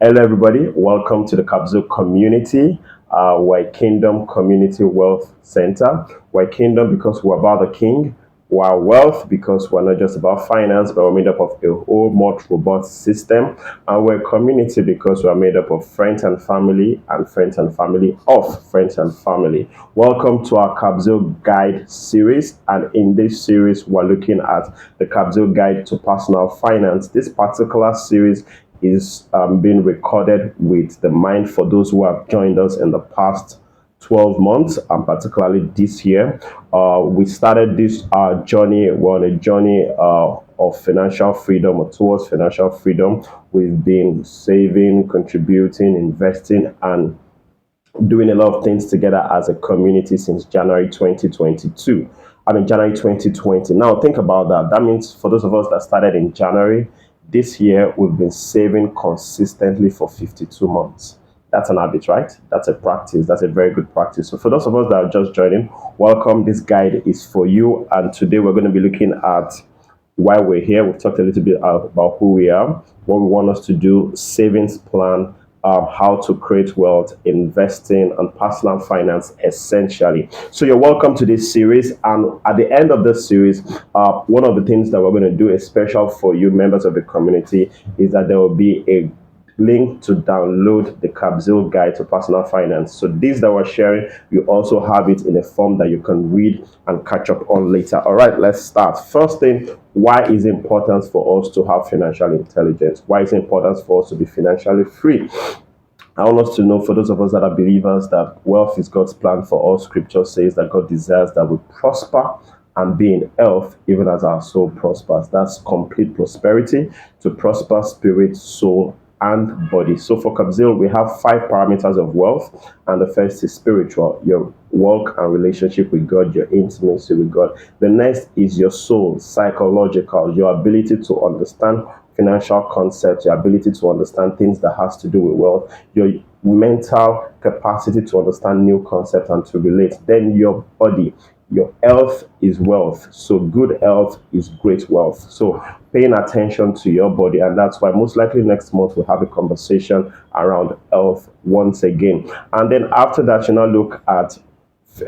Hello, everybody. Welcome to the Kabzeel Community. We're a Kingdom Community Wealth Center. We're a Kingdom because we're about the King. We're wealth because we're not just about finance, but we're made up of a whole much robust system. And we're a community because we're made up of friends and family, and friends and family of friends and family. Welcome to our Kabzeel Guide series. And in this series, we're looking at the Kabzeel Guide to Personal Finance. This particular series is being recorded with the mind for those who have joined us in the past 12 months, and particularly this year. We started this journey. We're on a journey of financial freedom, or towards financial freedom. We've been saving, contributing, investing, and doing a lot of things together as a community since January 2022. January 2020. Now, think about that. That means for those of us that started in January, this year we've been saving consistently for 52 months. That's an habit, right? That's a practice. That's a very good practice. So, for those of us that are just joining, welcome. This guide is for you. And today we're going to be looking at why we're here. We've talked a little bit about who we are, what we want us to do, savings plan, how to create wealth, investing, and personal finance, essentially. So you're welcome to this series. And at the end of this series, one of the things that we're going to do, special for you members of the community, is that there will be a link to download the Kabzeel Guide to Personal Finance. So these that we're sharing, you also have it in a form that you can read and catch up on later. All right, let's start. First thing, why is it important for us to have financial intelligence? Why is it important for us to be financially free? I want us to know, for those of us that are believers, that wealth is God's plan for all. Scripture says that God desires that we prosper and be in health, even as our soul prospers. That's complete prosperity, to prosper spirit, soul, and body. So for Kabzeel, we have 5 parameters of wealth, and the first is spiritual, your walk and relationship with God, your intimacy with God. The next is your soul, psychological, your ability to understand financial concepts, your ability to understand things that has to do with wealth, your mental capacity to understand new concepts and to relate. Then your body, your health is wealth. So good health is great wealth. So paying attention to your body, and that's why most likely next month we'll have a conversation around health once again. And then after that, you now look at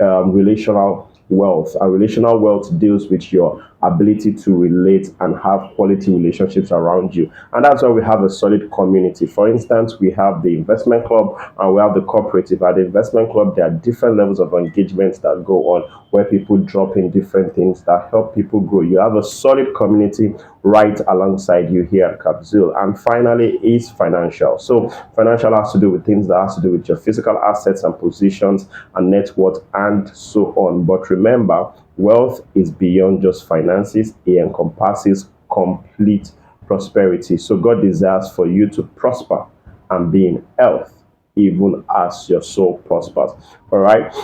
relational wealth. And relational wealth deals with your ability to relate and have quality relationships around you. And that's why we have a solid community. For instance, we have the investment club and we have the cooperative. At the investment club, there are different levels of engagements that go on, where people drop in different things that help people grow. You have a solid community right alongside you here at Kabzeel. And finally is financial. So financial has to do with things that has to do with your physical assets and positions and net worth and so on. But remember, wealth is beyond just finances. It encompasses complete prosperity. So God desires for you to prosper and be in health, even as your soul prospers. All right.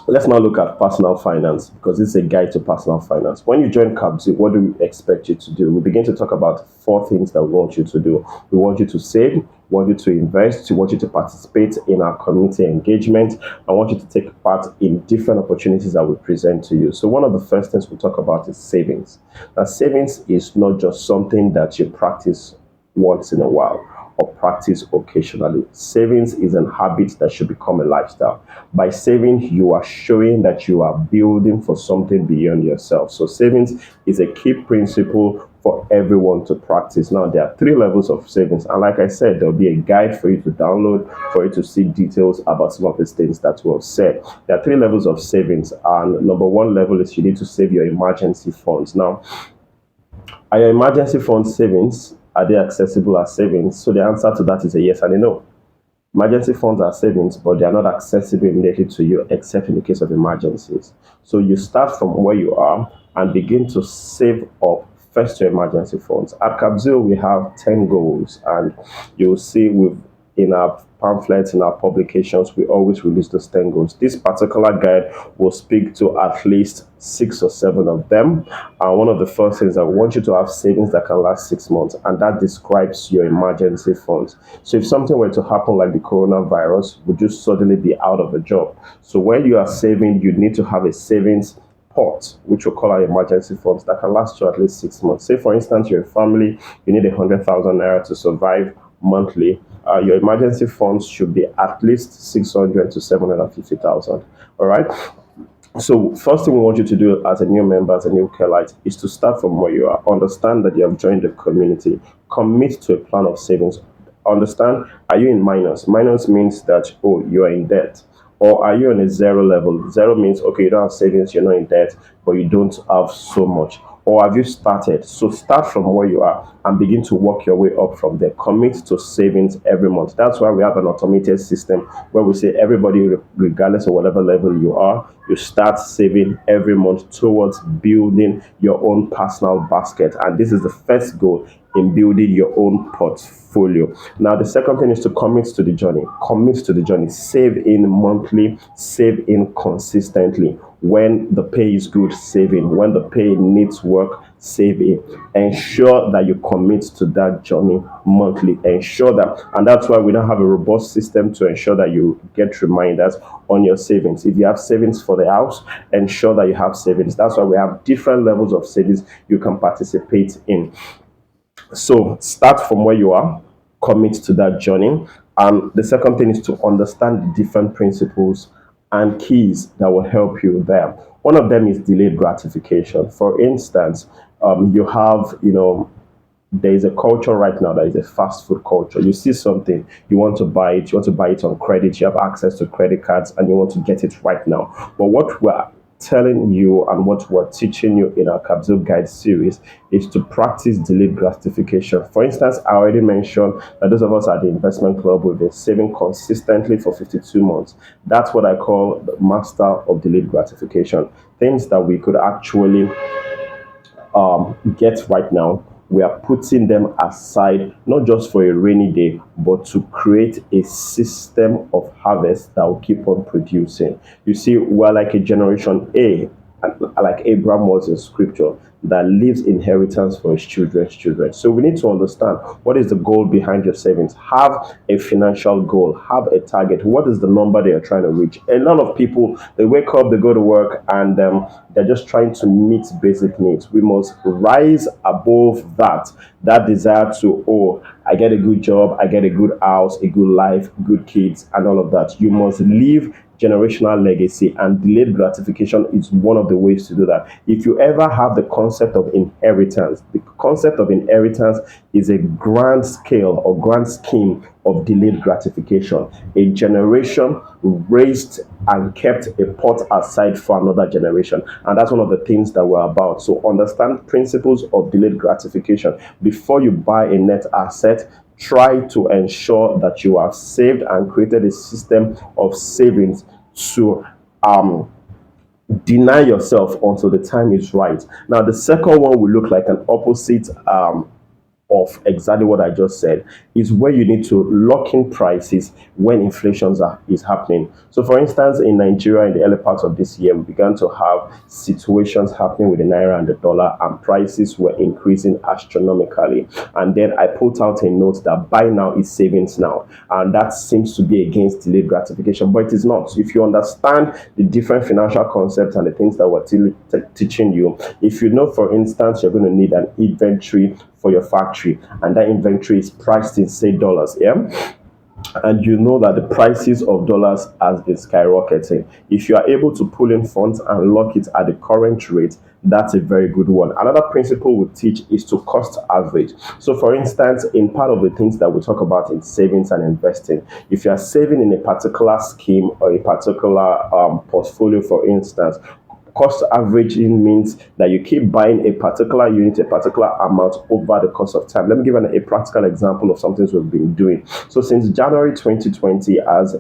Let's now look at personal finance, because it's a guide to personal finance. When you join Kabzeel, what do we expect you to do? We begin to talk about 4 things that we want you to do. We want you to save, we want you to invest, we want you to participate in our community engagement. I want you to take part in different opportunities that we present to you. So one of the first things we talk about is savings. Now, savings is not just something that you practice once in a while or practice occasionally. Savings is an habit that should become a lifestyle. By saving, you are showing that you are building for something beyond yourself. So savings is a key principle for everyone to practice. Now, there are 3 levels of savings. And like I said, there'll be a guide for you to download, for you to see details about some of these things that we have said. There are 3 levels of savings. And number 1 level is you need to save your emergency funds. Now, are your emergency fund savings, are they accessible as savings? So the answer to that is a yes and a no. Emergency funds are savings, but they are not accessible immediately to you, except in the case of emergencies. So you start from where you are and begin to save up first your emergency funds. At Kabzeel, we have 10 goals, and you'll see in our pamphlets, in our publications, we always release those 10 goals. This particular guide will speak to at least 6 or 7 of them. And one of the first things, I want you to have savings that can last 6 months, and that describes your emergency funds. So if something were to happen like the coronavirus, would you suddenly be out of a job? So when you are saving, you need to have a savings pot, which we'll call our emergency funds, that can last you at least 6 months. Say, for instance, you're a family, you need 100,000 naira to survive monthly, Your emergency funds should be at least 600 to 750,000. All right. So first thing we want you to do as a new member, as a new Kerlite, is to start from where you are. Understand that you have joined the community. Commit to a plan of savings. Understand, are you in minus? Minus means that, oh, you are in debt. Or are you on a zero level? Zero means, okay, you don't have savings, you're not in debt, but you don't have so much. Or have you started? So start from where you are and begin to work your way up from there. Commit to savings every month. That's why we have an automated system where we say everybody, regardless of whatever level you are, you start saving every month towards building your own personal basket. And this is the first goal in building your own portfolio. Now, the second thing is to commit to the journey. Commit to the journey. Save in monthly, save in consistently. When the pay is good, save in. When the pay needs work, save in. Ensure that you commit to that journey monthly. Ensure that, and that's why we don't have a robust system to ensure that you get reminders on your savings. If you have savings for the house, ensure that you have savings. That's why we have different levels of savings you can participate in. So start from where you are, commit to that journey. And the second thing is to understand the different principles and keys that will help you there. One of them is delayed gratification. For instance, you have, there is a culture right now that is a fast food culture. You see something, you want to buy it, you want to buy it on credit, you have access to credit cards, and you want to get it right now. But what we're telling you and what we're teaching you in our Kabzeel Guide series is to practice delayed gratification. For instance, I already mentioned that those of us at the investment club, we've been saving consistently for 52 months. That's what I call the master of delayed gratification. Things that we could actually get right now, we are putting them aside, not just for a rainy day, but to create a system of harvest that will keep on producing. You see, we're like a generation A, like Abraham was in scripture, that leaves inheritance for his children's children. So we need to understand what is the goal behind your savings. Have a financial goal, have a target. What is the number they are trying to reach? A lot of people, they wake up, they go to work, and they're just trying to meet basic needs. We must rise above that desire to, oh, I get a good job, I get a good house, a good life, good kids, and all of that. You must leave generational legacy, and delayed gratification is one of the ways to do that. If you ever have the concept of inheritance, the concept of inheritance is a grand scale or grand scheme of delayed gratification. A generation raised and kept a pot aside for another generation, and that's one of the things that we're about. So understand principles of delayed gratification. Before you buy a net asset, try to ensure that you have saved and created a system of savings to deny yourself until the time is right. Now, the second one will look like an opposite of exactly what I just said, is where you need to lock in prices when inflation is happening. So for instance, in Nigeria, in the early parts of this year, we began to have situations happening with the naira and the dollar, and prices were increasing astronomically. And then I put out a note that buy now is savings now, and that seems to be against delayed gratification, but it is not. If you understand the different financial concepts and the things that we're teaching you, if you know, for instance, you're going to need an inventory for your factory, and that inventory is priced in, say, dollars, and you know that the prices of dollars has been skyrocketing. If you are able to pull in funds and lock it at the current rate, that's a very good one. Another principle we teach is to cost average. So for instance, in part of the things that we talk about in savings and investing, if you are saving in a particular scheme or a particular portfolio, for instance, cost averaging means that you keep buying a particular unit, a particular amount over the course of time. Let me give a practical example of something we've been doing. So since January 2020, as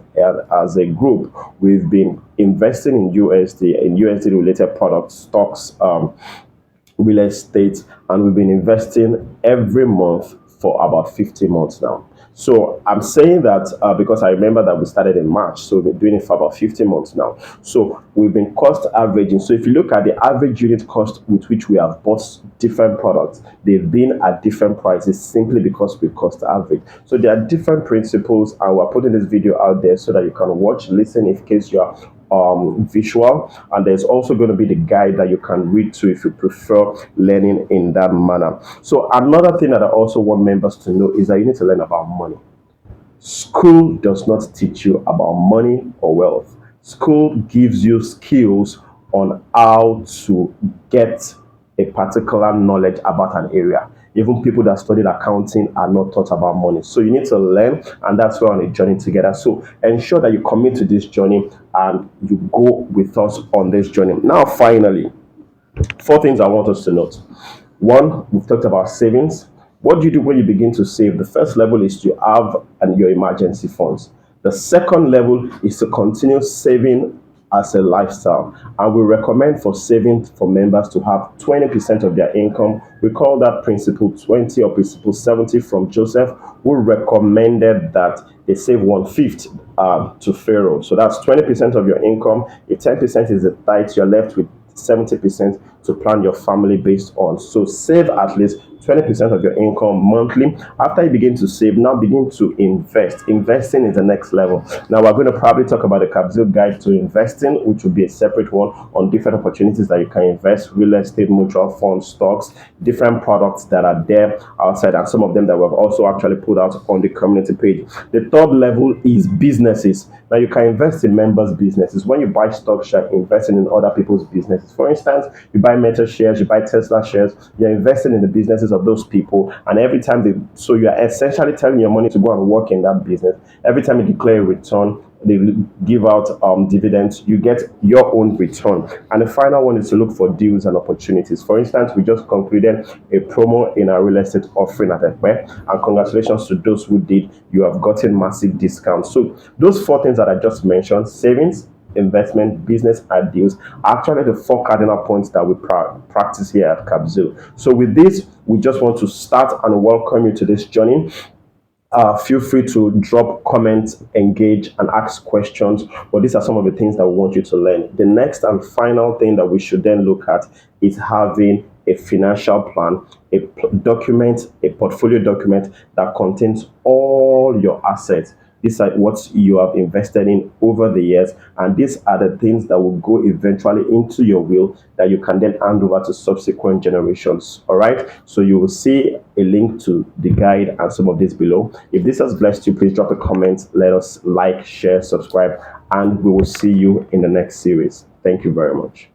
a group, we've been investing in USD related products, stocks, real estate, and we've been investing every month for about 50 months now. So I'm saying that because I remember that we started in March, so we've been doing it for about 50 months now. So we've been cost averaging. So if you look at the average unit cost with which we have bought different products, they've been at different prices simply because we cost average. So there are different principles, and we're putting this video out there so that you can watch, listen in case you are visual, and there's also going to be the guide that you can read to if you prefer learning in that manner. So another thing that I also want members to know is that you need to learn about money. School does not teach you about money or wealth. School gives you skills on how to get a particular knowledge about an area. Even people that studied accounting are not taught about money. So you need to learn, and that's why we're on a journey together. So ensure that you commit to this journey and you go with us on this journey. Now, finally, four things I want us to note. One, we've talked about savings. What do you do when you begin to save? The first level is to have your emergency funds. The second level is to continue saving as a lifestyle. And we recommend for saving for members to have 20% of their income. We call that principle 20 or principle 70 from Joseph, who recommended that they save 1/5 to Pharaoh. So that's 20% of your income. If 10% is the tithe, you're left with 70% to plan your family based on. So save at least 20% of your income monthly. After you begin to save, now begin to invest. Investing is the next level. Now we're going to probably talk about the Kabzeel guide to investing, which will be a separate one on different opportunities that you can invest: real estate, mutual funds, stocks, different products that are there outside, and some of them that we've also actually put out on the community page. The third level is businesses. Now you can invest in members' businesses. When you buy stocks, you're investing in other people's businesses. For instance, you buy Meta shares, you buy Tesla shares, you're investing in the businesses of those people, and every time so you're essentially telling your money to go and work in that business. Every time you declare a return, they give out dividends, you get your own return. And the final one is to look for deals and opportunities. For instance, we just concluded a promo in our real estate offering at Ekpe, and congratulations to those who did. You have gotten massive discounts. So those four things that I just mentioned: savings, investment, business, and deals, are actually the four cardinal points that we practice here at Kabzeel. So with this, we just want to start and welcome you to this journey. Feel free to drop comments, engage, and ask questions. But these are some of the things that we want you to learn. The next and final thing that we should then look at is having a financial plan, a document, a portfolio document that contains all your assets. These are what you have invested in over the years, and these are the things that will go eventually into your will that you can then hand over to subsequent generations. All right, so you will see a link to the guide and some of this below. If this has blessed you, please drop a comment, let us like, share, subscribe, and we will see you in the next series. Thank you very much.